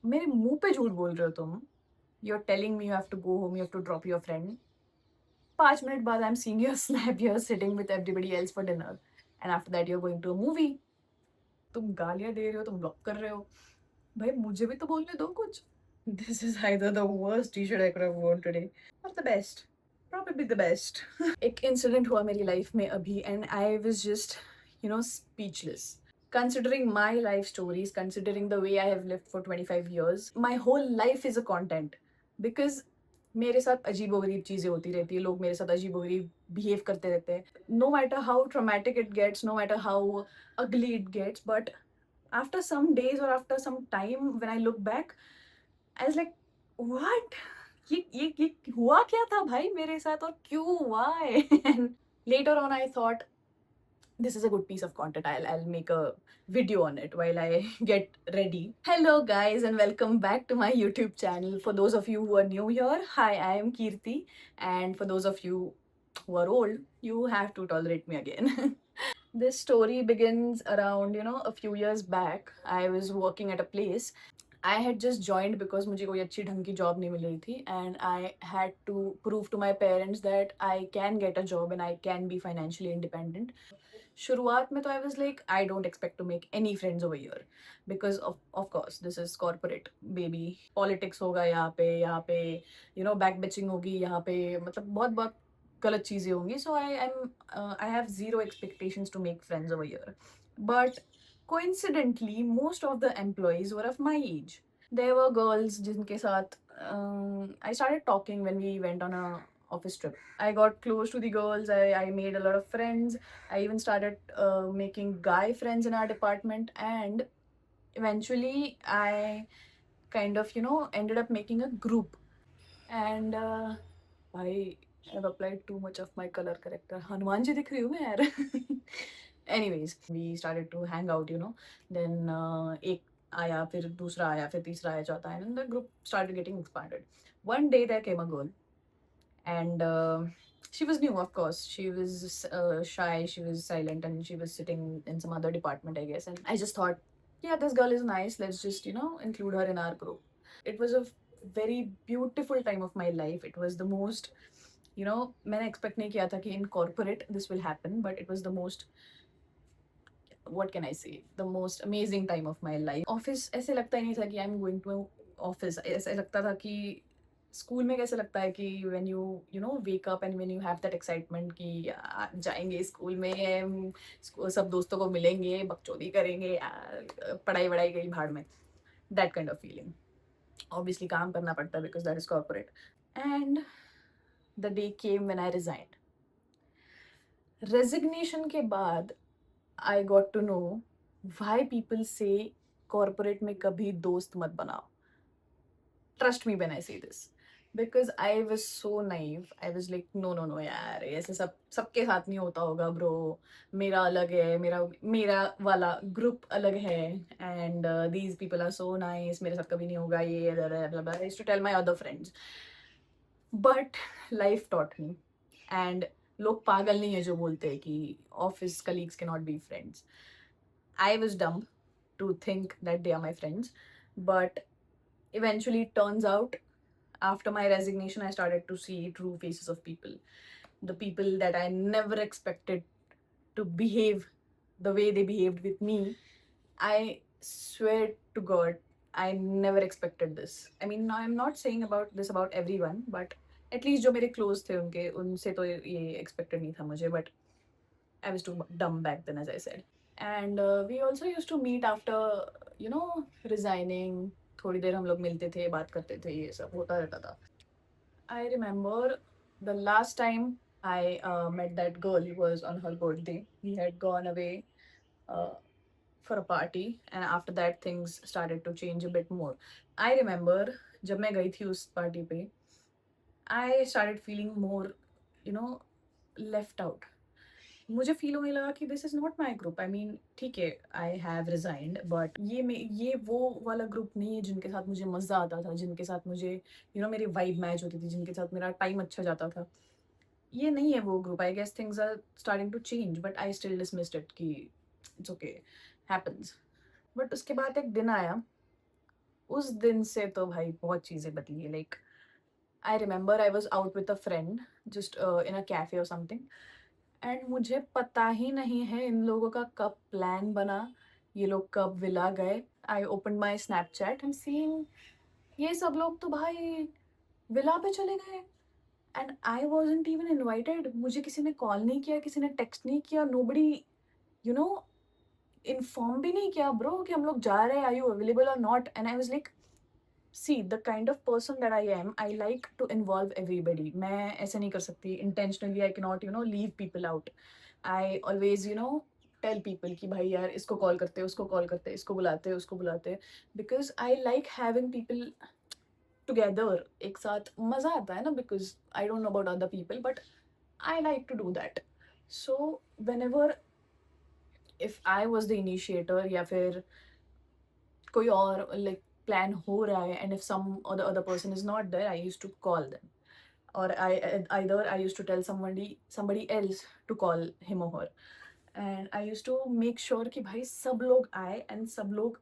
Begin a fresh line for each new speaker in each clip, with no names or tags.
मेरे मुंह पे झूठ बोल रहे हो तुम. You are telling me you have to go home, you have to drop your friend. 5 minute बाद I am seeing your snap, you are sitting with everybody else for dinner and after that you are going to a movie. तुम गालियां दे रहे हो, तुम block कर रहे हो. भाई मुझे भी तो बोलने दो कुछ. This is either the worst T shirt I could have worn today or the best, probably the best. एक इंसिडेंट हुआ मेरी लाइफ में अभी and I was just speechless. Considering my life stories, considering the way I have lived for 25 years, my whole life is a content. Because मेरे साथ अजीबोगरीब चीज़ें होती रहती है, लोग मेरे साथ अजीबोगरीब बिहेव करते रहते हैं. No matter how traumatic it gets, no matter how ugly it gets, but after some days or after some time when I look back, I was like, what? ये हुआ क्या था भाई मेरे साथ और क्यों? Why? And later on I thought this is a good piece of content. I'll make a video on it while I get ready. Hello guys and welcome back to my YouTube channel. For those of you who are new here, hi, I am Kirti, and for those of you who are old, you have to tolerate me again. This story begins around, a few years back. I was working at a place. I had just joined because मुझे कोई अच्छी ढंग की job नहीं मिल रही थी and I had to prove to my parents that I can get a job and I can be financially independent. शुरुआत में तो I was like, I don't expect to make any friends over here because of course this is corporate baby. Politics होगा यहाँ पे back bitching होगी यहाँ पे, मतलब बहुत बहुत गलत चीज़ें होंगी. So I have zero expectations to make friends over here. But coincidentally, most of the employees were of my age. There were girls जिनके साथ I started talking when we went on a office trip. I got close to the girls. I made a lot of friends. I even started making guy friends in our department, and eventually I kind of ended up making a group. And I have applied too much of my color corrector. Hanuman ji दिख रही हूँ मैं यार. Anyways, we started to hang out. Then एक आया, फिर दूसरा आया, फिर तीसरा आया, चौथा आया, and the group started getting expanded. One day there came a girl, and she was new, of course. She was shy, she was silent, and she was sitting in some other department, I guess. And I just thought, yeah, this girl is nice. Let's just include her in our group. It was a very beautiful time of my life. It was the most, मैंने expect नहीं किया था कि in corporate this will happen, but it was the most, what can I say, the most amazing time of my life. Office ऐसे लगता ही नहीं था कि I'm going to office. ऐसे लगता था कि स्कूल में कैसे लगता है कि when you wake up and when you have that excitement कि जाएंगे स्कूल में, सब दोस्तों को मिलेंगे, बकचोदी करेंगे, पढ़ाई वढ़ाई गई भाड़ में. That kind of feeling. Obviously काम करना पड़ता है because that is corporate. And the day came when I resigned. Resignation के बाद I got to know why people say corporate में कभी दोस्त मत बनाओ. Trust me when I say this. Because I was so naive. I was like, no, no, no, यार ऐसे सबके साथ नहीं होता होगा bro. मेरा अलग है, मेरा वाला group अलग है, and these people are so nice. मेरे साथ कभी नहीं होगा ये, blah, blah, blah, blah. I used to tell my other friends. But life taught me. And लोग पागल नहीं है जो बोलते हैं कि office colleagues cannot be friends. I was dumb to think that they are my friends. But eventually, it turns out, after my resignation, I started to see true faces of people. The people that I never expected to behave the way they behaved with me. I swear to God, I never expected this. I mean, I'm not saying about this about everyone, but at least जो मेरे close थे उनसे तो ये expected नहीं था मुझे. But I was too dumb back then, as I said. And we also used to meet after, resigning. थोड़ी देर हम लोग मिलते थे, बात करते थे, ये सब होता रहता था. I remember the last time I met that girl was on her birthday. We had gone away uh, for a party, and after that things started to change a bit more. I remember जब मैं गई थी उस party पे, I started feeling more, you know, left out. मुझे feel होने लगा कि this is not my group. I mean ठीक है, आई हैव रिजाइंड, बट ये वो वाला ग्रुप नहीं है जिनके साथ मुझे मज़ा आता था, जिनके साथ मुझे मेरी वाइब मैच होती थी, जिनके साथ मेरा टाइम अच्छा जाता था. ये नहीं है वो group. I guess things are starting to change, but I still dismissed it कि इट्स ओके, हैपेंस. बट उसके बाद एक दिन आया. उस दिन से तो भाई बहुत चीज़ें बदली है। Like I remember I was out with a friend just in a cafe और समथिंग, एंड मुझे पता ही नहीं है इन लोगों का कब प्लान बना, ये लोग कब विला गए। I opened my Snapchat and seeing ये सब लोग तो भाई विला पे चले गए, and I wasn't even invited. मुझे किसी ने कॉल नहीं किया, किसी ने टेक्स्ट नहीं किया, नोबडी यू नो इन्फॉर्म भी नहीं किया ब्रो कि हम लोग जा रहे हैं, आर यू अवेलेबल और not. And I was like see the kind of person that I am, I like to involve everybody. मैं ऐसे नहीं कर सकती intentionally, I can not leave people out. I always tell people कि भाई यार इसको कॉल करते, उसको कॉल करते, इसको बुलाते, उसको बुलाते, because I like having people together. एक साथ मज़ा आता है ना, because I don't know about other people but I like to do that. So whenever if I was the initiator या फिर कोई और लाइक प्लान हो रहा है, and if some other person is not there, I used to call them, or I either I used to tell somebody else to call him or her, and I used to make sure कि भाई सब लोग आए and सब लोग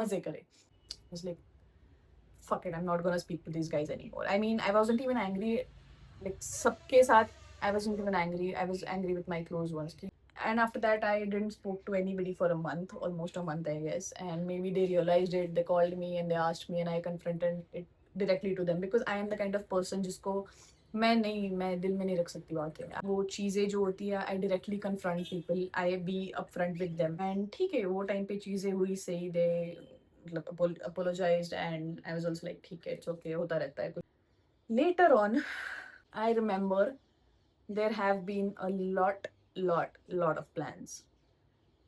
मजे करे। I was like fuck it, I'm not gonna speak to these guys anymore. I mean, I wasn't even angry like सबके साथ, I wasn't even angry, I was angry with my close ones। And after that I didn't spoke to anybody for a month, almost a month I guess, and maybe they realized it, they called me and they asked me and I confronted it directly to them, because I am the kind of person जिसको मैं दिल में नहीं रख सकती बातें। वो चीज़ें जो होती है I directly confront people, I be upfront with them, and ठीक है वो टाइम पे चीज़ें हुई सही, दे मतलब apologized and I was also like ठीक है इट्स ओके, होता रहता है। Later on I remember there have been a lot of plans,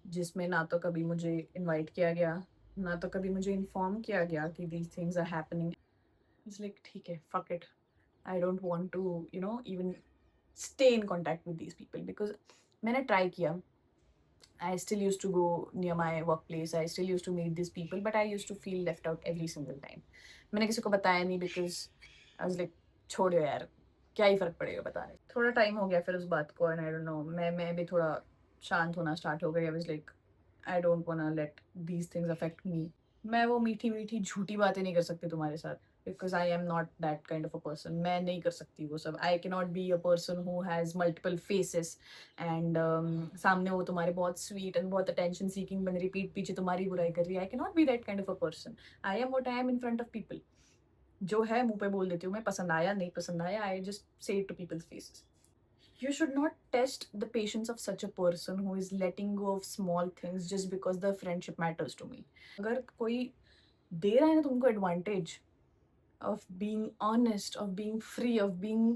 जिसमें ना तो कभी मुझे इनवाइट किया गया, ना तो कभी मुझे इन्फॉर्म किया गया कि these things are happening. It's like ठीक है fuck it, I don't want to even stay in contact with these people, because मैंने ट्राई किया। I still used to go near my workplace. I still used to meet these people, but I used to feel left out every single time. मैंने किसी को बताया नहीं because I was like छोड़ो यार, क्या ही फर्क पड़ेगा बताने। थोड़ा टाइम हो गया फिर उस बात को, and I don't know, मैं भी थोड़ा शांत होना स्टार्ट हो गई। I was like I don't wanna let these things affect me. मैं वो मीठी मीठी झूठी बातें नहीं कर सकती तुम्हारे साथ, because I am not that kind of a person. मैं नहीं कर सकती वो सब। आई can not be a person who has multiple faces and सामने वो तुम्हारे बहुत स्वीट एंड बहुत अटेंशन सीकिंग बन रही, पीठ पीछे तुम्हारी बुराई कर रही है। आई can not be that kind of a person. I am what I am in front of people. जो है मुंह पे बोल देती हूँ मैं, पसंद आया नहीं पसंद आया, I just say it to people's faces. You should not test the patience of such a person who is letting go of small things just because the friendship matters to me. अगर कोई दे रहा है ना तुमको advantage of being honest, of being free, of being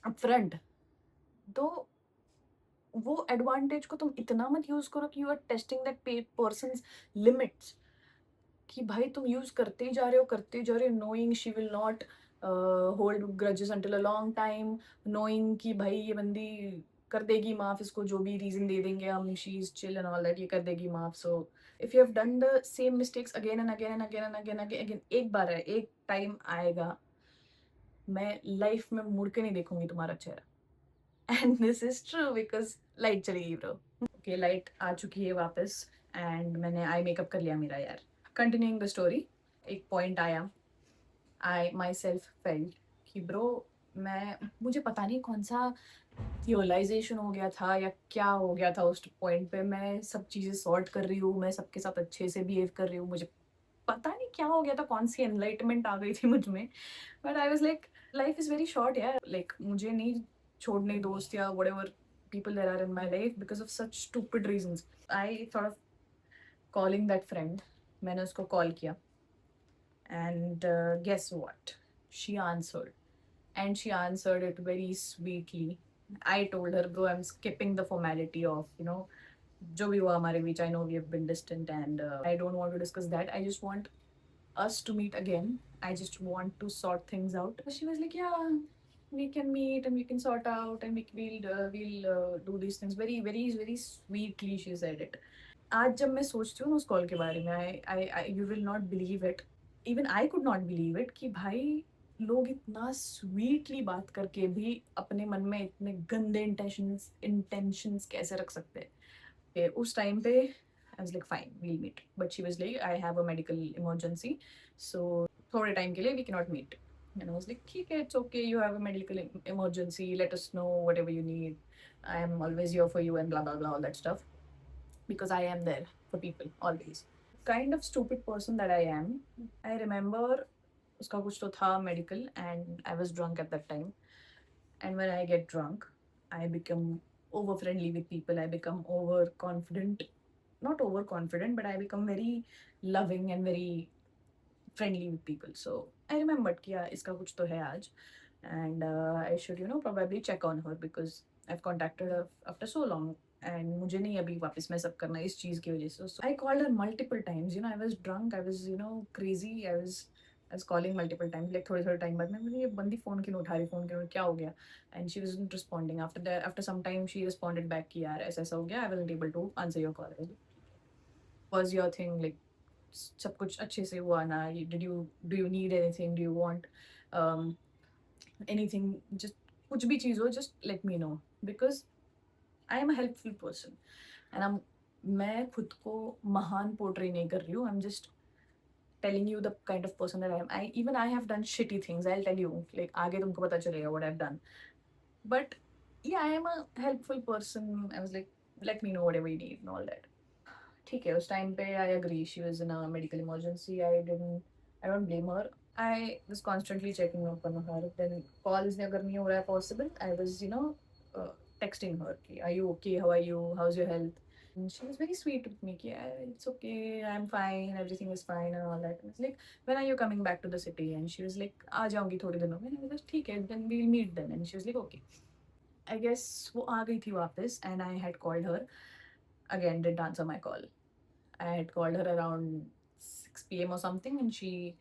upfront, तो वो advantage को तुम इतना मत यूज करो कि you are testing that person's limits, कि भाई तुम यूज करते ही जा रहे हो करते ही जा रहे हो, knowing she will not hold grudges until a long time, knowing कि भाई ये बंदी कर देगी माफ, इसको जो भी रीजन दे देंगे हम, she is chill and all that, ये कर देगी माफ। So if you have done the same mistakes again and again and again and again again again, एक बार है, एक टाइम आएगा, मैं लाइफ में मुड़ के नहीं देखूंगी तुम्हारा चेहरा। And this is true because light चली गई ब्रो। ओके लाइट आ चुकी है वापस, एंड मैंने आई मेकअप कर लिया मेरा यार। कंटिन्यूइंग द स्टोरी, एक पॉइंट आया, आई माई सेल्फ फेल्ट कि ब्रो मुझे पता नहीं कौन सा रियलाइजेशन हो गया था या क्या हो गया था उस पॉइंट पे। मैं सब चीज़ें सॉर्ट कर रही हूँ, मैं सबके साथ अच्छे से बिहेव कर रही हूँ, मुझे पता नहीं क्या हो गया था, कौन सी एनलाइटमेंट आ गई थी मुझ में। But I was like life is very short यार, लाइक मुझे नहीं छोड़ने दोस्त या what ever people that are in my life because of such stupid reasons. I thought of calling that friend. मैंने उसको कॉल किया, and guess what, she answered, and she answered it very sweetly. I told her, bro, I'm skipping the formality of जो भी हुआ हमारे बीच, I know we have been distant and I don't want to discuss that, I just want us to meet again, I just want to sort things out. She was like, yeah, we can meet and we can sort out and we'll do these things, very very very sweetly she said it. आज जब मैं सोचती हूँ ना उस call के बारे में, I you will not believe it, even I could not believe it कि भाई लोग इतना स्वीटली बात करके भी अपने मन में इतने गंदे इंटेंशंस कैसे रख सकते हैं। उस टाइम पे I was like, fine, we'll meet. But she was like, I have a medical emergency, so थोड़े time के लिए we cannot meet. And I was like, ठीक है, it's okay. You have a medical emergency. Let us know whatever you need. I am always here for you and blah blah blah all that stuff because I am there for people always. Kind of stupid person that I am. I remember उसका कुछ तो था medical and I was drunk at that time. And when I get drunk, I become over friendly with people. I become overconfident. Not overconfident, but I become very loving and very friendly with people. So I remembered कि यार इसका कुछ तो है आज, and I should probably check on her because I've contacted her after so long. And मुझे नहीं अभी वापस में सब करना इस चीज़ की वजह से. So I called her multiple times. I was drunk. I was crazy. I was calling multiple times. Like थोड़े थोड़े टाइम बाद में मुझे ये बंदी फ़ोन क्यों नहीं उठा रही, फ़ोन क्यों क्या हो गया. And she wasn't responding. After that, after some time, she responded back कि यार ऐसा ऐसा हो गया. I wasn't able to answer your call. Was your thing like सब कुछ अच्छे से हुआ ना? Do you need anything? Do you want um, anything? Just कुछ भी चीज़ हो, just let me know because I am a helpful person and मैं खुद को महान पोर्ट्रे नहीं कर रही हूँ. I'm just telling you the kind of person that I am. I have done shitty things. I'll tell you like आगे तुमको पता चलेगा what I've done. But yeah, I am a helpful person. I was like, let me know whatever you need and all that. ठीक है, उस time पे I agree she was in a medical emergency. I don't blame her. I was constantly checking up on her. Then calls अगर नहीं हो रहा है possible, I was uh, texting her कि are you okay? How are you? How's your health? And she was very sweet with me कि it's okay, I'm fine, everything is fine and all that. I was like, when are you coming back to the city? And she was like, आ जाऊंगी थोड़े दिनों में. And I was like, ठीक है, then we'll meet then. And she was like, okay. I guess वो आ गई थी वापस and I had called her. Again, didn't answer my call. I had called her around 6 p.m. or something, and she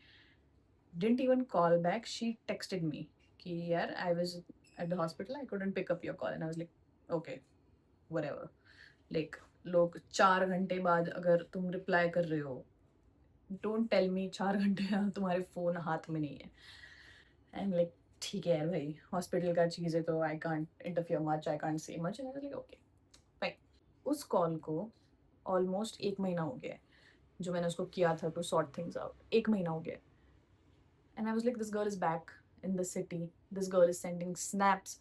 didn't even call back. She texted me, कि यार, I was at the hospital. I couldn't pick up your call, and I was like, okay, whatever. Like लोग 4 घंटे बाद अगर तुम reply कर रहे हो, don't tell me 4 घंटे तुम्हारे फोन हाथ में नहीं है. And like, ठीक है यार भाई, हॉस्पिटल का चीज़ है तो I can't interfere much, I can't say much. And I was like, okay, fine. उस कॉल को ऑलमोस्ट 1 महीना हो गया है जो मैंने उसको किया था टू सॉर्ट थिंग्स आउट. 1 महीना हो गया. And I was like, this girl is back in the city, this girl is sending snaps.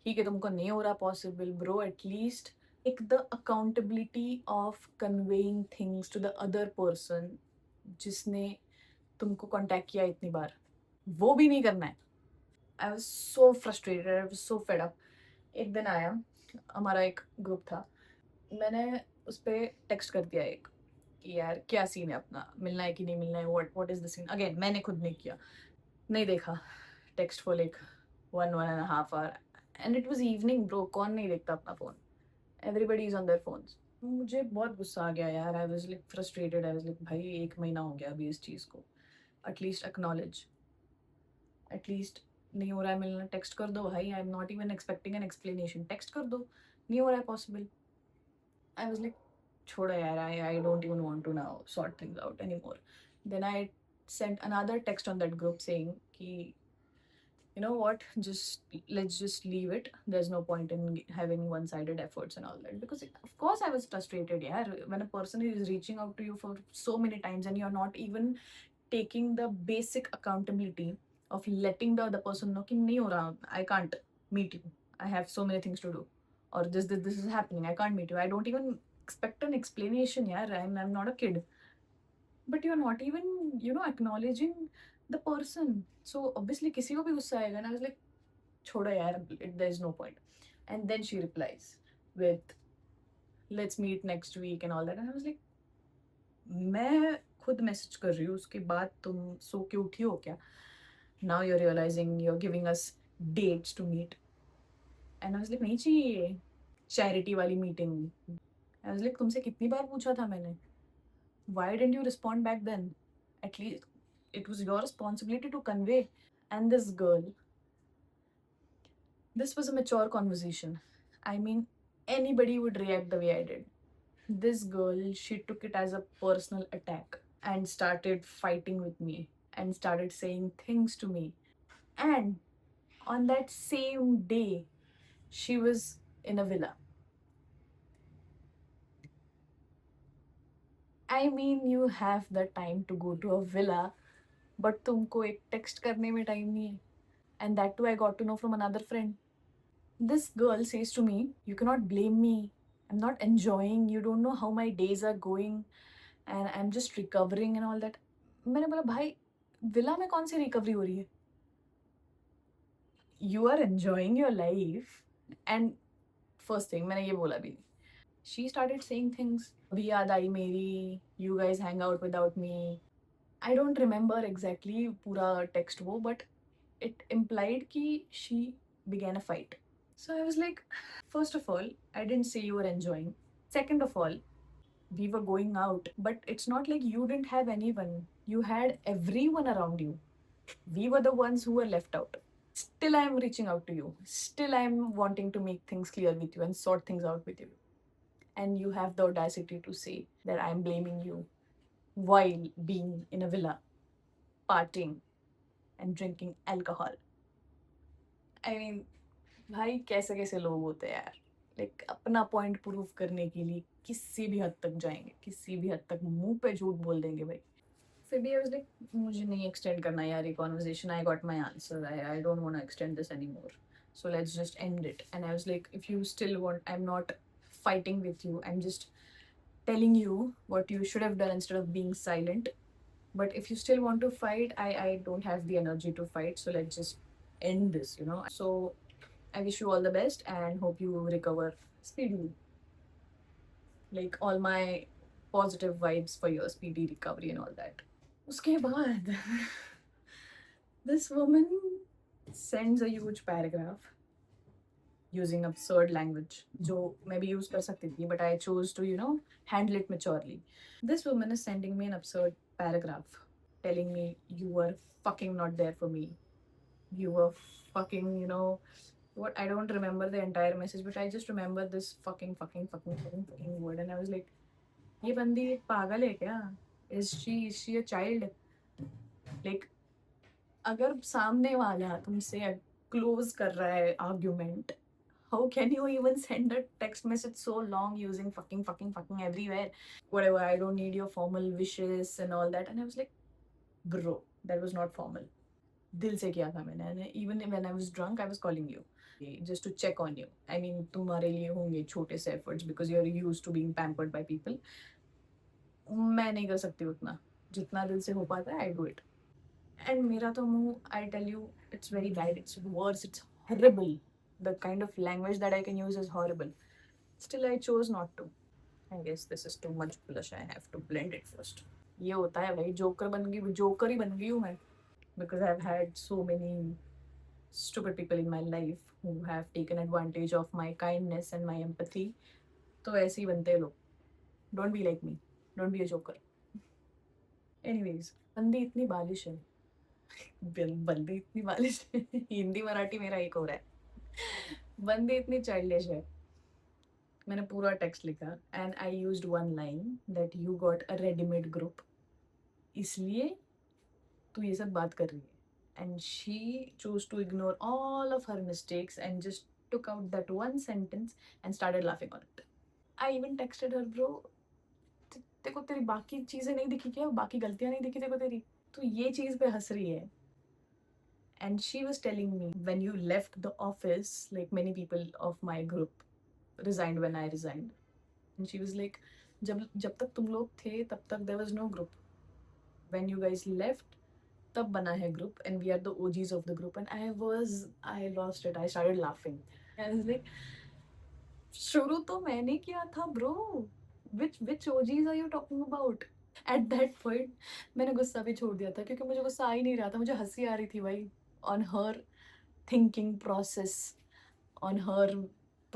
ठीक है, तुमको नहीं हो रहा possible bro, at least take the accountability of conveying things to the other person जिसने तुमको कॉन्टैक्ट किया इतनी बार. वो भी नहीं करना है. I was so frustrated, I was so fed up. एक दिन आया, हमारा एक ग्रुप था, मैंने उस पर टेक्स्ट कर दिया एक कि यार क्या सीन है अपना, मिलना है कि नहीं मिलना है, what is the scene. Again मैंने खुद नहीं किया, नहीं देखा text for like 1.5 hour. And it was evening bro, कौन नहीं देखता अपना phone, everybody is on their phones. मुझे बहुत गुस्सा आ गया यार. I was like frustrated. I was like, भाई 1 महीना हो गया अभी इस चीज़ को, एटलीस्ट एक्नॉलेज. एटलीस्ट नहीं हो रहा है मिलना, टेक्स्ट कर दो भाई. आई am not even expecting an explanation, text कर दो. नहीं हो रहा है पॉसिबल. आई वाज लाइक, छोड़ो यार, I don't even want to now sort things out anymore. Then I sent another text on that group saying कि you know what, just let's just leave it. There's no point in having one-sided efforts and all that, because of course I was frustrated. Yeah, when a person is reaching out to you for so many times and you're not even taking the basic accountability of letting the other person know कि नहीं हो रहा, I can't meet you, I have so many things to do, or this is happening, I can't meet you. I don't even expect an explanation. Yeah, I'm not a kid. But you're not even acknowledging the person. So obviously किसी को भी गुस्सा आएगा. And I was like, छोड़ो यार, there is no point. And then she replies with, let's meet next week and all that. And I was like, मैं खुद message कर रही हूँ, उसके बाद तुम सो के उठी हो क्या? Now you're realizing you're giving us dates to meet. And I was like, नहीं चाहिए चैरिटी वाली मीटिंग. I was like, तुमसे कितनी बार पूछा था मैंने? Why didn't you respond back then? At least it was your responsibility to convey. And this girl, this was a mature conversation. I mean, anybody would react the way I did. This girl, she took it as a personal attack and started fighting with me and started saying things to me. And on that same day, she was in a villa. I mean, you have the time to go to a villa, but तुमको एक text करने में time नहीं है. And that too I got to know from another friend. This girl says to me, "You cannot blame me. I'm not enjoying. You don't know how my days are going, and I'm just recovering and all that." मैंने बोला भाई villa में कौन सी recovery हो रही है? You are enjoying your life. And first thing मैंने ये बोला भी नहीं. She started saying things. अभी याद आई मेरी. You guys hang out without me. I don't remember exactly पूरा text वो, but it implied कि she began a fight. So I was like, first of all, I didn't say you were enjoying. Second of all, we were going out, but it's not like you didn't have anyone. You had everyone around you. We were the ones who were left out. Still, I'm reaching out to you. Still, I'm wanting to make things clear with you and sort things out with you. And you have the audacity to say that I'm blaming you while being in a villa, partying, and drinking alcohol. I mean, भाई कैसे कैसे लोग होते हैं यार. Like अपना point prove करने के लिए किसी भी हद तक जाएंगे, किसी भी हद तक मुंह पे झूठ बोल देंगे भाई. फिर भी आई वाज लाइक मुझे नहीं एक्सटेंड करना यार ये conversation. I got my answer. I don't want to extend this any more. So let's just end it. And I was like if you still want, I am not fighting with you. I'm just telling you what you should have done instead of being silent. But if you still want to fight, I don't have the energy to fight. So let's just end this, you know. So I wish you all the best and hope you recover speedily. Like all my positive vibes for your speedy recovery and all that. Uske baad, this woman sends a huge paragraph using absurd language, जो मैं भी use कर सकती थी, but I chose to, you know, handle it maturely. This woman is sending me an absurd paragraph telling me you were fucking not there for me. You were fucking, you know, what, I don't remember the entire message, but I just remember this fucking word. And I was like, ये बंदी एक पागल है क्या? Is she a child? Like, अगर सामने वाला तुमसे क्लोज कर रहा है argument, how can you even send a text message so long using fucking everywhere? Whatever, I don't need your formal wishes and all that. And I was like, bro, that was not formal. दिल से किया था मैंने. And even when I was drunk, I was calling you just to check on you. I mean, तुम्हारे लिए होंगे छोटे से efforts because you're used to being pampered by people. मैं नहीं कर सकती उतना. जितना दिल से हो पाता है, I do it. And मेरा तो मुंह, I tell you, it's very bad. It's worse. It's horrible. The kind of language that I can use is horrible. Still, I chose not to. I guess this is too much blush. I have to blend it first. ये होता है भाई, joker बन गई, joker ही बन गई हूँ मैं. Because I've had so many stupid people in my life who have taken advantage of my kindness and my empathy. तो ऐसे ही बनते हैं लोग. Don't be like me. Don't be a joker. Anyways, बंदी इतनी बालिश है. बंदी इतनी बालिश है. हिंदी मराठी मेरा एक हो रहा है. बंदी इतनी चाइल्डिश है. मैंने पूरा टेक्स्ट लिखा and I used one line that you got a readymade group, इसलिए तू ये सब बात कर रही है. And she choose to ignore all of her mistakes and just took out that one sentence and started laughing on it. I even texted her, bro, तेरे को तेरी बाकी चीजें नहीं दिखी क्या? बाकी गलतियां नहीं दिखी तेरे को तेरी? तो ये चीज पे हंस रही है. And she was telling me when you left the office, like many people of my group resigned when I resigned. And she was like, जब जब तक तुम लोग थे तब तक there was no group. When you guys left, तब बना है group and we are the OGs of the group. And I lost it. I started laughing. I was like, शुरू तो मैंने किया था bro. Which OGs are you talking about? At that point, मैंने गुस्सा भी छोड़ दिया था क्योंकि मुझे गुस्सा आ ही नहीं रहा था. मुझे हंसी आ रही थी भाई on her thinking process, on her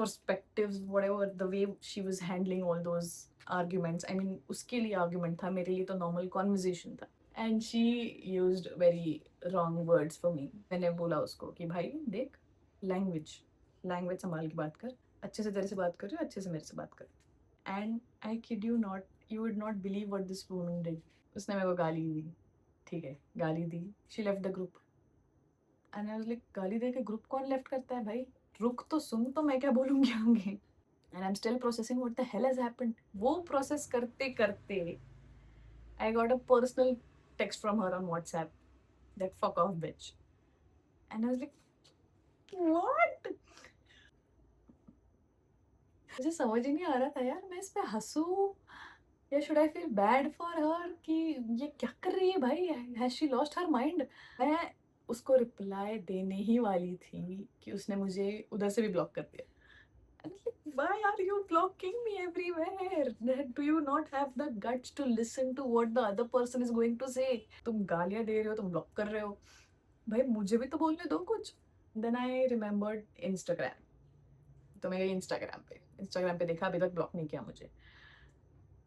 perspectives, whatever, the way she was handling all those arguments. I mean, उसके लिए argument था, मेरे लिए तो normal conversation था. And she used very wrong words for me. मैंने बोला उसको कि भाई देख, language संभाल के बात कर. अच्छे से तेरे से बात कर रही हूँ, अच्छे से मेरे से बात कर. And I kid you not, you would not believe what this woman did. उसने मेरे को गाली दी. ठीक है, गाली दी. She left the group. And I was like, गाली दे के ग्रुप कौन लेफ्ट करता है भाई? रुक तो सुन, तो मैं क्या बोलूँगी आगे. And I'm still processing what the hell has happened. वो प्रोसेस करते करते I got a personal text from her on WhatsApp that fuck off bitch. And I was like, what? मुझे समझ ही नहीं आ रहा था यार, मैं इस पे हंसूं या should I feel bad for her कि ये क्या कर रही है भाई, has she lost her mind. मैं उसको रिप्लाई देने ही वाली थी कि उसने मुझे उधर से भी ब्लॉक कर दिया। And it's like, why are you blocking me everywhere? Do you not have the guts to listen to what the other person is going to say? तुम गालियां दे रहे हो, तुम ब्लॉक कर रहे हो, भाई मुझे भी तो बोलने दो कुछ। देन आई रिमेम्बर्ड इंस्टाग्राम, तो मैं गई इंस्टाग्राम पे देखा, अभी तक ब्लॉक नहीं किया मुझे।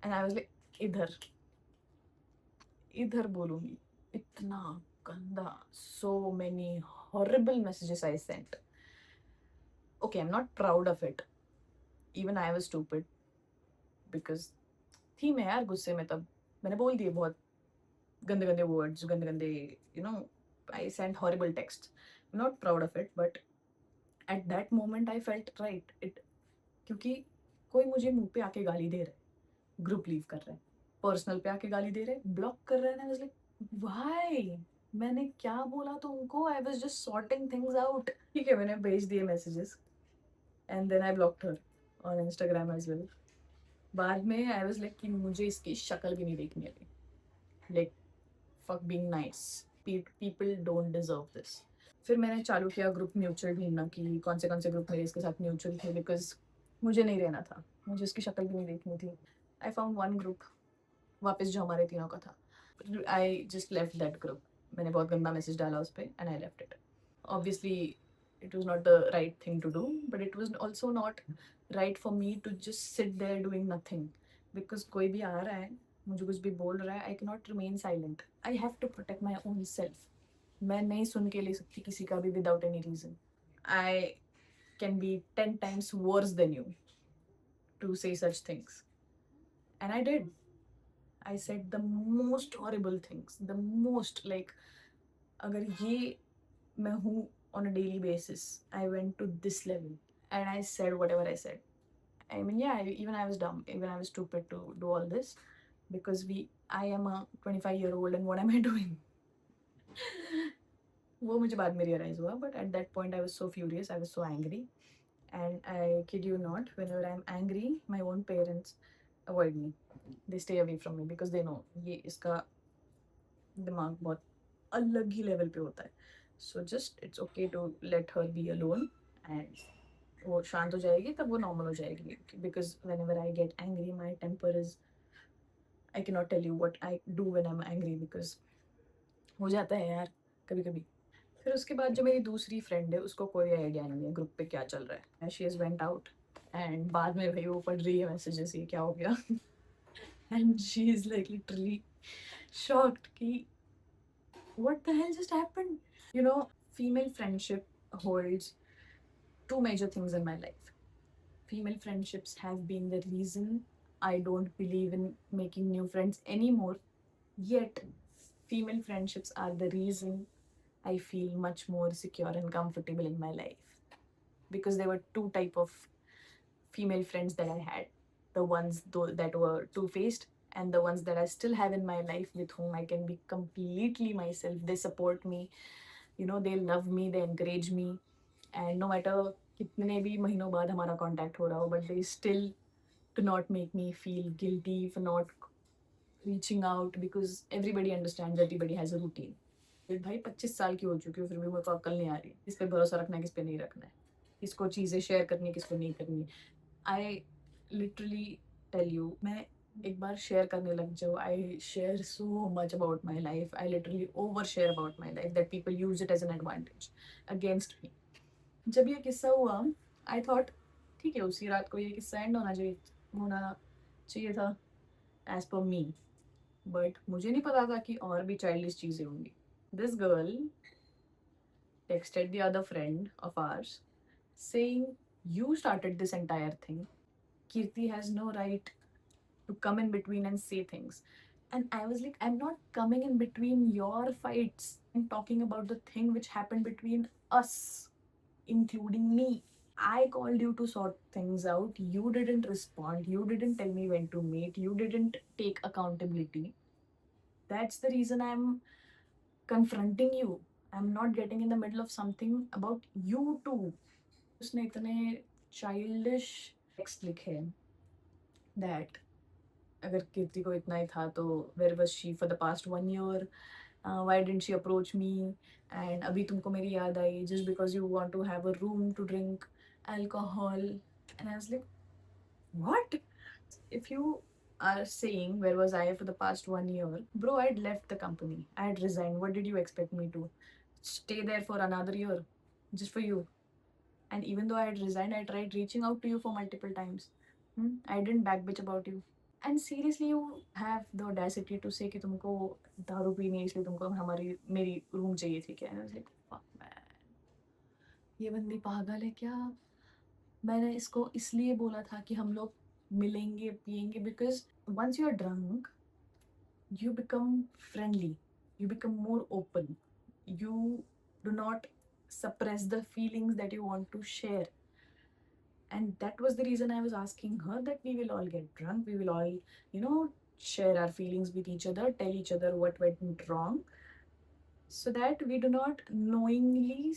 एंड आई वाज लाइक, इधर इधर बोलूंगी। इतना गंदा, so many horrible messages I sent. Okay, I am not proud of it, even I was stupid because थी मैं यार गुस्से में तब, मैंने बोल दिए बहुत गंदे गंदे वर्ड्स, गंदे गंदे, you know, I sent horrible text. Not proud of it, but at that moment I felt right it, क्योंकि कोई मुझे मुंह पे आके गाली दे रहा है, ग्रुप लीव कर रहा है, पर्सनल पे आके गाली दे रहे हैं, ब्लॉक कर रहे हैं, आई वाज लाइक व्हाई, मैंने क्या बोला तुमको, I was just sorting things out. ठीक है, मैंने भेज दिए messages and then I blocked her on Instagram as well. बाद में आई वाज लाइक कि मुझे इसकी शक्ल भी नहीं देखनी अभी, like fuck being nice, people don't deserve this. फिर मैंने चालू किया ग्रुप म्यूचुअल ढूंढना कि कौन से ग्रुप मेरे इसके साथ म्यूचुअल थे, बिकॉज मुझे नहीं रहना था, मुझे उसकी शक्ल भी नहीं देखनी थी। आई फाउंड वन ग्रुप वापस जो हमारे तीनों का था। I just left that group, मैंने बहुत गंदा मैसेज डाला उस पर and I left it. Obviously it was not the right thing to do, but it was also not right for me to just sit there doing nothing, because कोई भी आ रहा है, मुझे कुछ भी बोल रहा है, I cannot remain silent. I have to protect my own self. मैं नहीं सुन के ले सकती किसी का भी without any reason. I can be 10 times worse than you to say such things. And I did. I said the most horrible things, the most like, अगर ये मैं हूँ on a daily basis, I went to this level and I said whatever I said. I mean, yeah, even I was dumb, even I was stupid to do all this, because I am a 25-year-old and what am I doing? वो मुझे बाद में realize हुआ, but at that point I was so furious, I was so angry, and I kid you not, whenever I'm angry, my own parents avoid me, they stay away from me because they know ये इसका दिमाग बहुत अलग ही level पे होता है। So just it's okay to let her be alone, and वो शांत हो जाएगी तब वो नॉर्मल हो जाएगी, because whenever I get angry my temper is, I can not tell you what I do when I am angry, because हो जाता है यार कभी कभी। फिर उसके बाद जो मेरी दूसरी फ्रेंड है उसको कोई आइडिया नहीं है ग्रुप पे क्या चल रहा है, she is went out, and बाद में भाई वो पढ़ रही है मैसेजेस, ये क्या हो गया। And she is like literally shocked कि what the hell just happened? You know, female friendship holds two major things in my life. Female friendships have been the reason I don't believe in making new friends anymore. Yet, female friendships are the reason I feel much more secure and comfortable in my life. Because there were two type of female friends that I had. The ones that were two-faced, and the ones that I still have in my life with whom I can be completely myself. They support me, you know, they love me, they encourage me, and no matter कितने भी महीनों बाद हमारा contact हो रहा हो, but they still do not make me feel guilty for not reaching out, because everybody understands, everybody has a routine. भाई 25 साल की हो चुकी हूँ, फिर भी मेरे को अक्ल नहीं आ रही किस पे भरोसा रखना है, किस पे नहीं रखना है, किसको चीज़ें शेयर करनी है, किसको नहीं करनी। आई लिटरली टेल यू, मैं एक बार शेयर करने लग जाओ, I share so much about my life, I literally over share about my life that people use it as an advantage against me. जब ये किस्सा हुआ, आई थॉट ठीक है, उसी रात को ये किस्सा एंड होना चाहिए था एज पर मी, बट मुझे नहीं पता था कि और भी चाइल्डिश चीज़ें होंगी। This girl texted the other friend of ours saying, you started this entire thing. Kirti has no right to come in between and say things. And I was like, I'm not coming in between your fights. I'm talking about the thing which happened between us, including me. I called you to sort things out. You didn't respond. You didn't tell me when to meet. You didn't take accountability. That's the reason I'm confronting you. I'm not getting in the middle of something about you too. उसने इतने childish text लिखे हैं that अगर कीर्ति को इतना ही था तो where was she for the past 1 year? Why didn't she approach me? And अभी तुमको मेरी याद आई just because you want to have a room to drink alcohol. And I was like, what? If you are saying where was I for the past 1 year, bro, I'd left the company. I had resigned. What did you expect me to stay there for another year just for you? And even though I had resigned, I tried reaching out to you for multiple times. I didn't backbitch about you. And seriously, you have the audacity to say कि तुमको दारू पीनी है इसलिए तुमको हमारी मेरी room चाहिए थी क्या? And I was like, fuck man, ये बंदी पागल है क्या? मैंने इसको इसलिए बोला था कि हम लोग मिलेंगे पिएंगे because once you're drunk, you become friendly, you become more open, you do not suppress the feelings that you want to share. And that was the reason I was asking her that we will all get drunk, we will all, share our feelings with each other, tell each other what went wrong, so that we do not knowingly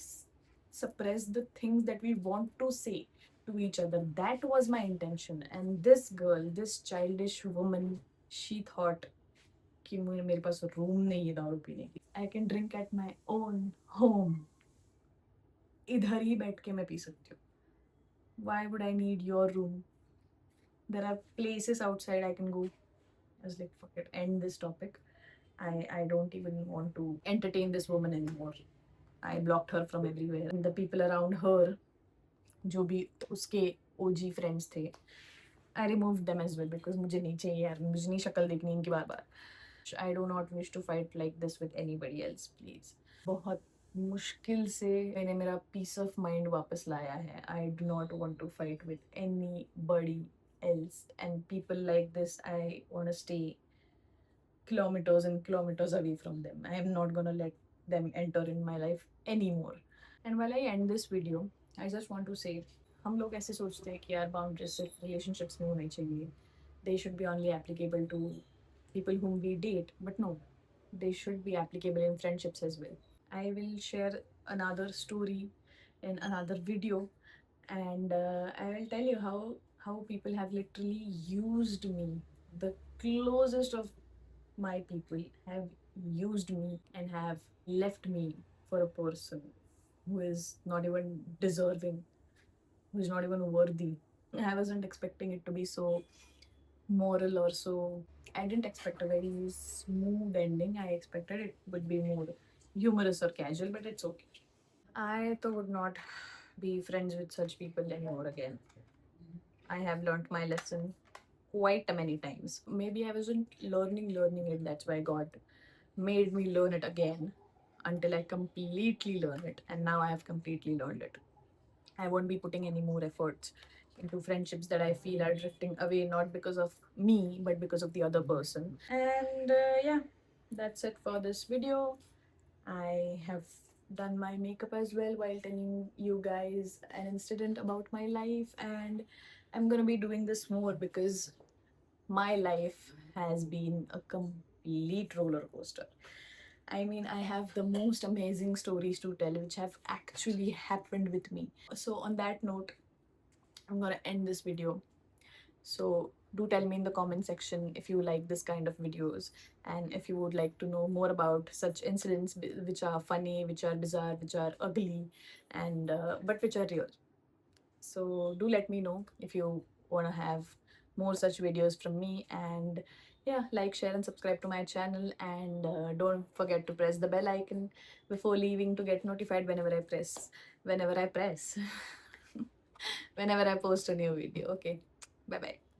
suppress the things that we want to say to each other. That was my intention. And this girl, this childish woman, she thought कि मेरे पास room नहीं है दारू पीने की. I can drink at my own home. इधर ही बैठ के मैं पी सकती हूँ. Why would I need your room? There are places outside I can go. I was like, fuck it, end this topic. I don't even want to entertain this woman anymore. I blocked her from everywhere. And the people around her, जो भी उसके OG friends थे, I removed them as well because मुझे नहीं चाहिए यार, मुझे नहीं शक्ल देखनी इनकी बार बार. I do not wish to fight like this with anybody else, please. बहुत मुश्किल से मैंने मेरा पीस ऑफ माइंड वापस लाया है. I do not want to fight with anybody else, and people like this, I want to stay kilometers and kilometers away from them. I am not gonna let them enter in my life anymore. And while I end this video, I just want to say, हम लोग ऐसे सोचते हैं कि यार boundaries सिर्फ relationships में होनी चाहिए. They should be only applicable to people whom we date, but no, they should be applicable in friendships as well. I will share another story in another video, and I will tell you how people have literally used me. The closest of my people have used me and have left me for a person who is not even deserving, who is not even worthy. I wasn't expecting it to be so moral or so. I didn't expect a very smooth ending. I expected it would be more humorous or casual, but it's okay. I though would not be friends with such people anymore again. I have learned my lesson quite many times. Maybe I wasn't learning it, that's why God made me learn it again until I completely learn it. And now I have completely learned it. I won't be putting any more efforts into friendships that I feel are drifting away, not because of me, but because of the other person. And yeah, that's it for this video. I have done my makeup as well while telling you guys an incident about my life, and I'm gonna be doing this more because my life has been a complete roller coaster. I mean, I have the most amazing stories to tell which have actually happened with me. So, on that note, I'm gonna end this video. So, do tell me in the comment section if you like this kind of videos and if you would like to know more about such incidents which are funny, which are bizarre, which are ugly, and but which are real. So, do let me know if you want to have more such videos from me. And yeah, like, share, and subscribe to my channel. And don't forget to press the bell icon before leaving to get notified whenever I press, whenever I post a new video. Okay, bye bye.